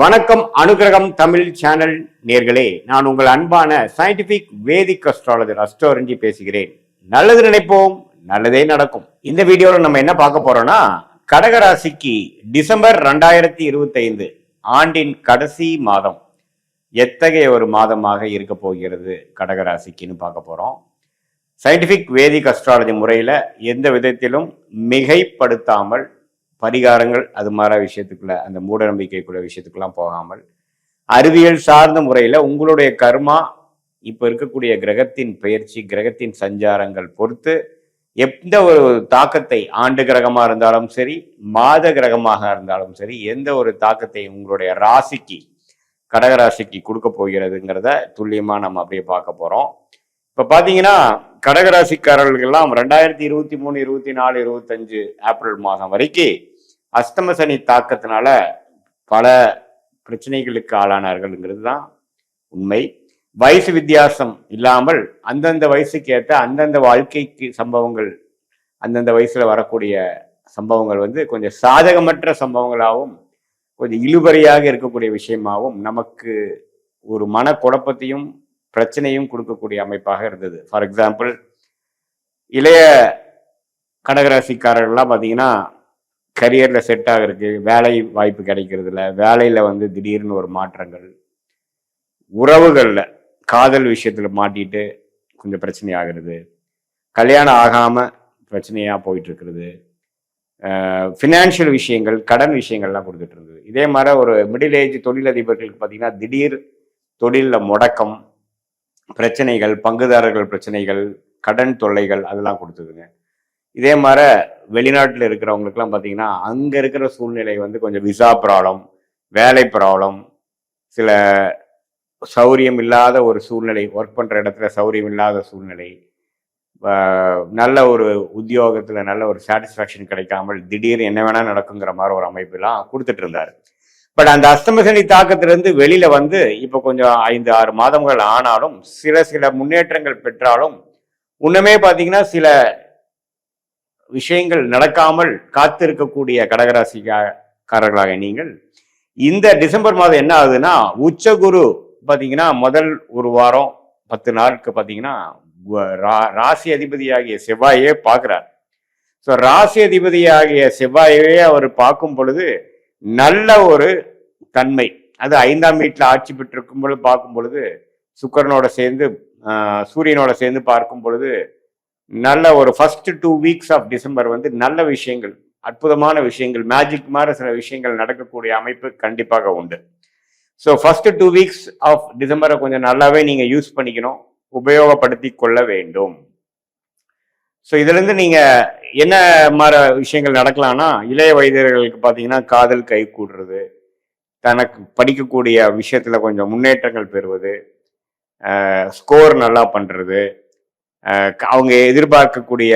வணக்கம். அனுகிரகம் தமிழ் சேனல் நேர்களே, நான் உங்கள் அன்பான சயின்டிபிக் வேதிக் அஸ்ட்ராலஜர் அஸ்ட்ரோரஞ்சி பேசுகிறேன். நல்லது நினைப்போம், நல்லதே நடக்கும். இந்த வீடியோவில் நம்ம என்ன பார்க்க போறோம்னா, கடகராசிக்கு டிசம்பர் 2025 ஆண்டின் கடைசி மாதம் எத்தகைய ஒரு மாதமாக இருக்க போகிறது கடகராசிக்குன்னு பார்க்க போறோம். சயின்டிபிக் வேதிக் அஸ்ட்ராலஜி முறையில எந்த விதத்திலும் மிகைப்படுத்தாமல் பரிகாரங்கள் அது மாதிரி விஷயத்துக்குள்ள, அந்த மூட நம்பிக்கைக்குள்ள விஷயத்துக்கெல்லாம் போகாமல் அறிவியல் சார்ந்த முறையில உங்களுடைய கர்மா இப்ப இருக்கக்கூடிய கிரகத்தின் பெயர்ச்சி, கிரகத்தின் சஞ்சாரங்கள் பொறுத்து எந்த ஒரு தாக்கத்தை, ஆண்டு கிரகமா இருந்தாலும் சரி, மாத கிரகமாக இருந்தாலும் சரி, எந்த ஒரு தாக்கத்தை உங்களுடைய ராசிக்கு, கடகராசிக்கு கொடுக்க போகிறதுங்கிறத துல்லியமா நம்ம அப்படியே பார்க்க போறோம். இப்ப பாத்தீங்கன்னா, கடகராசிக்காரர்கள்லாம் 2023, 24, 25 ஏப்ரல் மாதம் வரைக்கும் அஷ்டம சனி தாக்கத்தினால பல பிரச்சனைகளுக்கு ஆளானார்கள்ங்கிறது தான் உண்மை. வயசு வித்தியாசம் இல்லாமல் அந்தந்த வயசுக்கு ஏற்ற அந்தந்த வாழ்க்கைக்கு சம்பவங்கள், அந்தந்த வயசுல வரக்கூடிய சம்பவங்கள் கொஞ்சம் சாதகமற்ற சம்பவங்களாகவும் கொஞ்சம் இழுபறியாக இருக்கக்கூடிய விஷயமாகவும் நமக்கு ஒரு மன குழப்பத்தையும் பிரச்சனையும் கொடுக்கக்கூடிய அமைப்பாக இருந்தது. ஃபார் எக்ஸாம்பிள், இளைய கடகராசிக்காரர்கள்லாம் பார்த்தீங்கன்னா கரியர்ல செட் ஆகிறதுக்கு வேலை வாய்ப்பு கிடைக்கிறது இல்லை, வேலையில திடீர்னு ஒரு மாற்றங்கள், உறவுகள்ல காதல் விஷயத்துல மாட்டிட்டு கொஞ்சம் பிரச்சனை ஆகிறது, கல்யாணம் ஆகாம பிரச்சனையா போயிட்டு இருக்கிறது, ஃபினான்ஷியல் விஷயங்கள், கடன் விஷயங்கள்லாம் கொடுத்துட்டு இருந்தது. இதே மாதிரி ஒரு மிடில் ஏஜ் தொழிலதிபர்களுக்கு பார்த்தீங்கன்னா திடீர் தொழிலில் முடக்கம், பிரச்சனைகள், பங்குதாரர்கள் பிரச்சனைகள், கடன் தொல்லைகள் அதெல்லாம் கொடுத்ததுங்க. இதே மாதிரி வெளிநாட்டில் இருக்கிறவங்களுக்குலாம் பார்த்தீங்கன்னா அங்கே இருக்கிற சூழ்நிலை கொஞ்சம் விசா ப்ராப்ளம், வேலை ப்ராப்ளம், சில சௌரியம் இல்லாத ஒரு சூழ்நிலை, ஒர்க் பண்ணுற இடத்துல சௌரியம் இல்லாத சூழ்நிலை, நல்ல ஒரு உத்தியோகத்தில் நல்ல ஒரு சாட்டிஸ்ஃபேக்ஷன் கிடைக்காமல் திடீர்னு என்ன வேணால் நடக்குங்கிற மாதிரி ஒரு அமைப்பெல்லாம் கொடுத்துட்டு இருந்தார். பட் அந்த அஷ்டமசனி தாக்கத்திலிருந்து வெளியில இப்போ கொஞ்சம் 5-6 மாதங்கள் ஆனாலும் சில முன்னேற்றங்கள் பெற்றாலும் இன்னுமே பார்த்தீங்கன்னா சில விஷயங்கள் நடக்காமல் காத்திருக்கக்கூடிய கடகராசிக்காரர்களாக நீங்கள் இந்த டிசம்பர் மாதம் என்ன ஆகுதுன்னா, உச்சகுரு பார்த்தீங்கன்னா முதல் ஒரு வாரம் 10 நாளுக்கு பார்த்தீங்கன்னா ராசி அதிபதியாகிய செவ்வாயே பார்க்கிறார். ஸோ ராசி அதிபதியாகிய செவ்வாயவே அவர் பார்க்கும் பொழுது நல்ல ஒரு தன்மை, அது 5ஆம் வீட்டில் ஆட்சி பெற்றிருக்கும் பொழுது பார்க்கும் பொழுது, சுக்கரனோட சேர்ந்து சூரியனோட சேர்ந்து பார்க்கும் பொழுது நல்ல ஒரு ஃபர்ஸ்ட் 2 வீக்ஸ் ஆஃப் டிசம்பர் நல்ல விஷயங்கள், அற்புதமான விஷயங்கள், மேஜிக் மாதிரி சில விஷயங்கள் நடக்கக்கூடிய அமைப்பு கண்டிப்பாக உண்டு. ஸோ ஃபர்ஸ்ட் 2 வீக்ஸ் ஆஃப் டிசம்பரை கொஞ்சம் நல்லாவே நீங்க யூஸ் பண்ணிக்கணும், உபயோகப்படுத்தி கொள்ள வேண்டும். ஸோ இதுல இருந்து நீங்க என்ன மாதிரி விஷயங்கள் நடக்கலாம்னா, இளைய வயதினர்களுக்கு பார்த்தீங்கன்னா காதல் கை கூடுறது, தனக்கு படிக்கக்கூடிய விஷயத்துல கொஞ்சம் முன்னேற்றங்கள் பெறுவது, ஸ்கோர் நல்லா பண்றது, அவங்க எதிர்பார்க்கக்கூடிய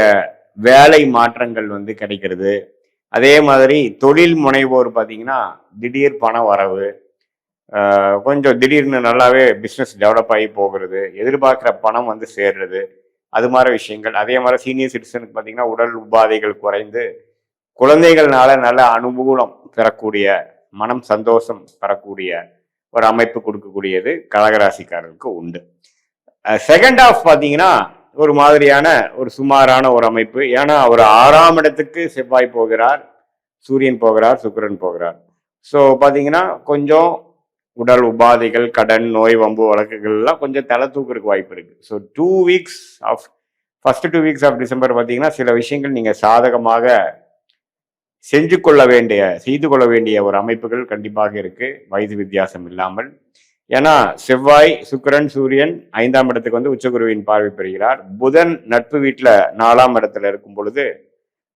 வேலை மாற்றங்கள் கிடைக்கிறது. அதே மாதிரி தொழில் முனைவோர் பார்த்தீங்கன்னா திடீர் பண வரவு, கொஞ்சம் திடீர்னு நல்லாவே பிஸ்னஸ் டெவலப் ஆகி போகிறது, எதிர்பார்க்குற பணம் சேர்றது, அது மாதிரி விஷயங்கள். அதே மாதிரி சீனியர் சிட்டிசனுக்கு பார்த்தீங்கன்னா உடல் உபாதைகள் குறைந்து குழந்தைகள்னால நல்ல அனுகூலம் பெறக்கூடிய, மனம் சந்தோஷம் பெறக்கூடிய ஒரு அமைப்பு கொடுக்கக்கூடியது கடகராசிக்காரருக்கு உண்டு. செகண்ட் ஆஃப் பார்த்தீங்கன்னா ஒரு மாதிரியான ஒரு சுமாரான ஒரு அமைப்பு. ஏன்னா அவர் 6ஆம் இடத்துக்கு செவ்வாய் போகிறார், சூரியன் போகிறார், சுக்கிரன் போகிறார். ஸோ பார்த்தீங்கன்னா கொஞ்சம் உடல் உபாதைகள், கடன், நோய், வம்பு வழக்குகள்லாம் கொஞ்சம் தலை தூக்குறதுக்கு வாய்ப்பு இருக்கு. So 2 weeks of first 2 weeks of December பார்த்தீங்கன்னா சில விஷயங்கள் நீங்க சாதகமாக செய்து கொள்ள வேண்டிய ஒரு அமைப்புகள் கண்டிப்பாக இருக்கு, வயது வித்தியாசம் இல்லாமல். ஏன்னா செவ்வாய், சுக்கிரன், சூரியன் 5ஆம் இடத்துக்கு உச்சகுருவின் பார்வை பெறுகிறார். புதன் நட்பு வீட்டில் 4ஆம் இடத்துல இருக்கும் பொழுது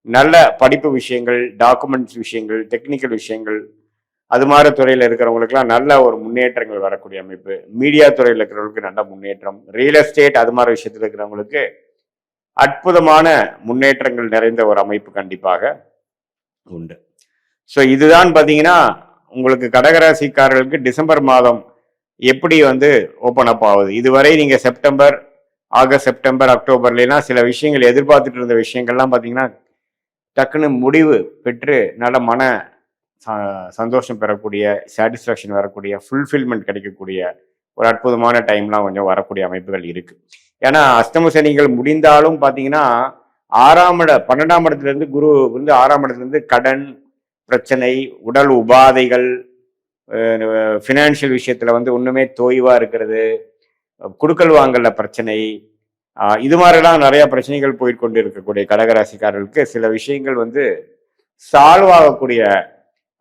நல்ல படிப்பு விஷயங்கள், டாக்குமெண்ட்ஸ் விஷயங்கள், டெக்னிக்கல் விஷயங்கள், அது மாதிரி துறையில் இருக்கிறவங்களுக்குலாம் நல்ல ஒரு முன்னேற்றங்கள் வரக்கூடிய அமைப்பு. மீடியா துறையில் இருக்கிறவங்களுக்கு நல்ல முன்னேற்றம், ரியல் எஸ்டேட் அது மாதிரி விஷயத்தில் இருக்கிறவங்களுக்கு அற்புதமான முன்னேற்றங்கள் நிறைந்த ஒரு அமைப்பு கண்டிப்பாக உண்டு. ஸோ இதுதான் பார்த்தீங்கன்னா உங்களுக்கு கடகராசிக்காரர்களுக்கு டிசம்பர் மாதம் எப்படி ஓப்பன் அப் ஆகுது. இதுவரை நீங்க செப்டம்பர், ஆகஸ்ட், செப்டம்பர், அக்டோபர்லாம் சில விஷயங்கள் எதிர்பார்த்துட்டு இருந்த விஷயங்கள்லாம் பார்த்தீங்கன்னா டக்குன்னு முடிவு பெற்று நல்ல மன சந்தோஷம் பெறக்கூடிய, சாட்டிஸ்ஃபேக்ஷன் வரக்கூடிய, ஃபுல்ஃபில்மெண்ட் கிடைக்கக்கூடிய ஒரு அற்புதமான டைம்லாம் கொஞ்சம் வரக்கூடிய அமைப்புகள் இருக்கு. ஏன்னா அஷ்டம சனிகள் முடிந்தாலும் பார்த்தீங்கன்னா 12ஆம் இடத்துல இருந்து குரு வந்து 6ஆம் இடத்துல இருந்து கடன் பிரச்சனை, உடல் உபாதைகள், ஃபினான்ஷியல் விஷயத்துல வந்து ஒண்ணுமே தோய்வா இருக்கிறது, குடுக்கல் வாங்கல பிரச்சனை, இது மாதிரிலாம் நிறைய பிரச்சனைகள் போயிட்டு இருக்கக்கூடிய கடகராசிக்காரர்களுக்கு சில விஷயங்கள் வந்து சால்வ் ஆகக்கூடிய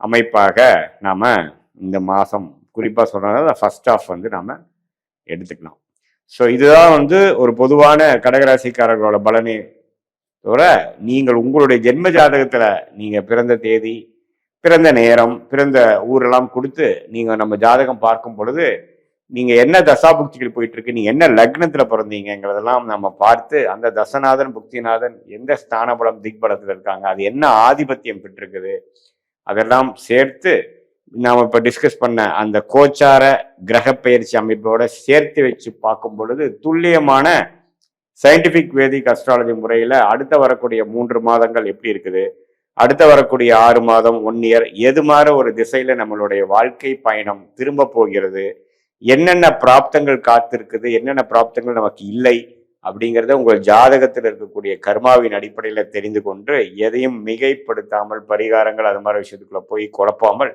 அமைப்பாக நாம இந்த மாசம் குறிப்பா சொல்றதுனால ஃபர்ஸ்ட் ஆஃப் வந்து நாம எடுத்துக்கலாம். ஸோ இதுதான் வந்து ஒரு பொதுவான கடகராசிக்காரர்களோட பலனை தவிர, நீங்கள் உங்களுடைய ஜென்ம ஜாதகத்துல நீங்க பிறந்த தேதி, பிறந்த நேரம், பிறந்த ஊரெல்லாம் கொடுத்து நீங்க நம்ம ஜாதகம் பார்க்கும் பொழுது நீங்க என்ன தசாபுக்திகள் போயிட்டு இருக்கு, நீங்க என்ன லக்னத்துல பிறந்தீங்கிறதெல்லாம் நம்ம பார்த்து அந்த தசநாதன் புக்திநாதன் எந்த ஸ்தானபலம் திக்பலத்துல இருக்காங்க, அது என்ன ஆதிபத்தியம் பெற்றிருக்குது, அதெல்லாம் சேர்த்து நாம இப்ப டிஸ்கஸ் பண்ண அந்த கோச்சார கிரக பயிற்சி அமைப்போட சேர்த்து வச்சு பார்க்கும் பொழுது துல்லியமான சயின்டிபிக் வேதிக் அஸ்ட்ராலஜி முறையில அடுத்த வரக்கூடிய 3 மாதங்கள் எப்படி இருக்குது, அடுத்த வரக்கூடிய 6 மாதம் 1 இயர் எது மாதிரி ஒரு திசையில நம்மளுடைய வாழ்க்கை பயணம் திரும்ப போகிறது, என்னென்ன பிராப்தங்கள் காத்திருக்குது, என்னென்ன பிராப்தங்கள் நமக்கு இல்லை அப்படிங்கிறத உங்கள் ஜாதகத்தில் இருக்கக்கூடிய கர்மாவின் அடிப்படையில தெரிந்து கொண்டு எதையும் மிகைப்படுத்தாமல் பரிகாரங்கள் அது மாதிரி விஷயத்துக்குள்ள போய் குழப்பாமல்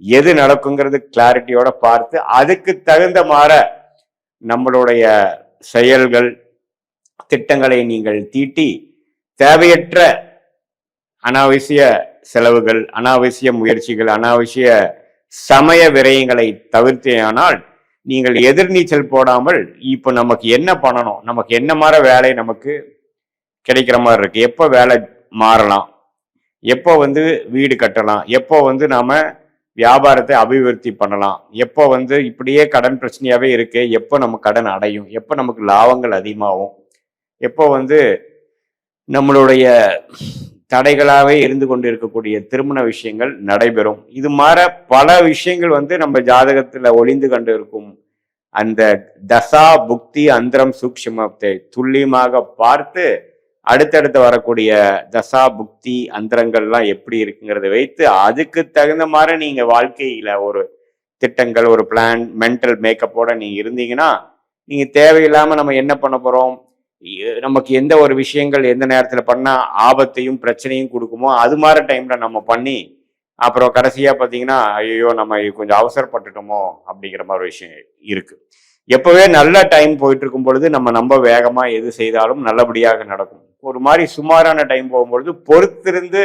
எது நடக்குங்கிறது கிளாரிட்டியோட பார்த்து அதுக்கு தகுந்த மாற நம்மளுடைய செயல்கள் திட்டங்களை நீங்கள் தீட்டி தேவையற்ற அனாவசிய செலவுகள், அனாவசிய முயற்சிகள், அனாவசிய சமய விரயங்களை தவிர்த்தேயானால் நீங்கள் எதிர்நீச்சல் போடாமல் இப்போ நமக்கு என்ன பண்ணணும், நமக்கு என்ன மாதிரி வேலை நமக்கு கிடைக்கிற மாதிரி இருக்கு, எப்போ வேலை மாறலாம், எப்போ வந்து வீடு கட்டலாம், எப்போ வந்து நாம வியாபாரத்தை அபிவிருத்தி பண்ணலாம், எப்போ வந்து இப்படியே கடன் பிரச்சனையாவே இருக்கு, எப்போ நம்ம கடன் அடையும், எப்போ நமக்கு லாபங்கள் அதிகமாகும், எப்போ வந்து நம்மளுடைய தடைகளாகவே இருந்து கொண்டு இருக்கக்கூடிய திருமண விஷயங்கள் நடைபெறும். இது மாதிரி பல விஷயங்கள் வந்து நம்ம ஜாதகத்துல ஒளிந்து கொண்டு இருக்கும். அந்த தசா புக்தி அந்தரம் சூக்ஷ்மத்தை துல்லியமாக பார்த்து அடுத்தடுத்து வரக்கூடிய தசா புக்தி அந்தரங்கள்லாம் எப்படி இருக்குங்கிறத வைத்து அதுக்கு தகுந்த மாதிரி நீங்க வாழ்க்கையில ஒரு திட்டங்கள், ஒரு பிளான், மென்டல் மேக்கப்போட நீங்க இருந்தீங்கன்னா நீங்க தேவையில்லாம நம்ம என்ன பண்ண போறோம், நமக்கு எந்த ஒரு விஷயங்கள் எந்த நேரத்துல பண்ணா ஆபத்தையும் பிரச்சனையும் கொடுக்குமோ அது மாதிரி டைம்ல நம்ம பண்ணி அப்புறம் கடைசியா பாத்தீங்கன்னா ஐயோ நம்ம கொஞ்சம் அவசரப்பட்டுட்டோமோ அப்படிங்கிற மாதிரி ஒரு விஷயம் இருக்கு. எப்பவே நல்ல டைம் போயிட்டு இருக்கும் பொழுது நம்ம வேகமா எது செய்தாலும் நல்லபடியாக நடக்கும். ஒரு மாதிரி சுமாரான டைம் போகும்பொழுது பொறுத்திருந்து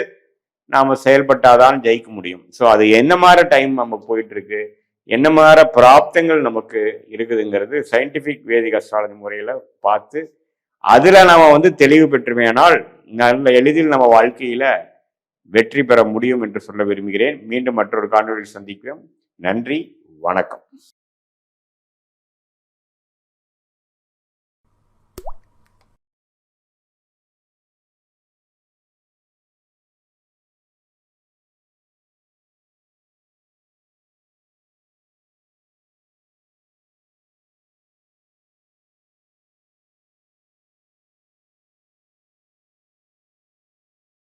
நாம செயல்பட்டாதான் ஜெயிக்க முடியும். ஸோ அது என்ன மாதிரி டைம் நம்ம போயிட்டு இருக்கு, என்ன மாதிரி பிராப்தங்கள் நமக்கு இருக்குதுங்கிறது சயின்டிபிக் வேதிக் அஸ்ட்ராலஜி முறையில பார்த்து அதுல நாம வந்து தெளிவு பெற்றுமையானால் நல்ல எளிதில் நம்ம வாழ்க்கையில வெற்றி பெற முடியும் என்று சொல்ல விரும்புகிறேன். மீண்டும் மற்றொரு காணொலியில் சந்திக்கிறோம். நன்றி, வணக்கம்.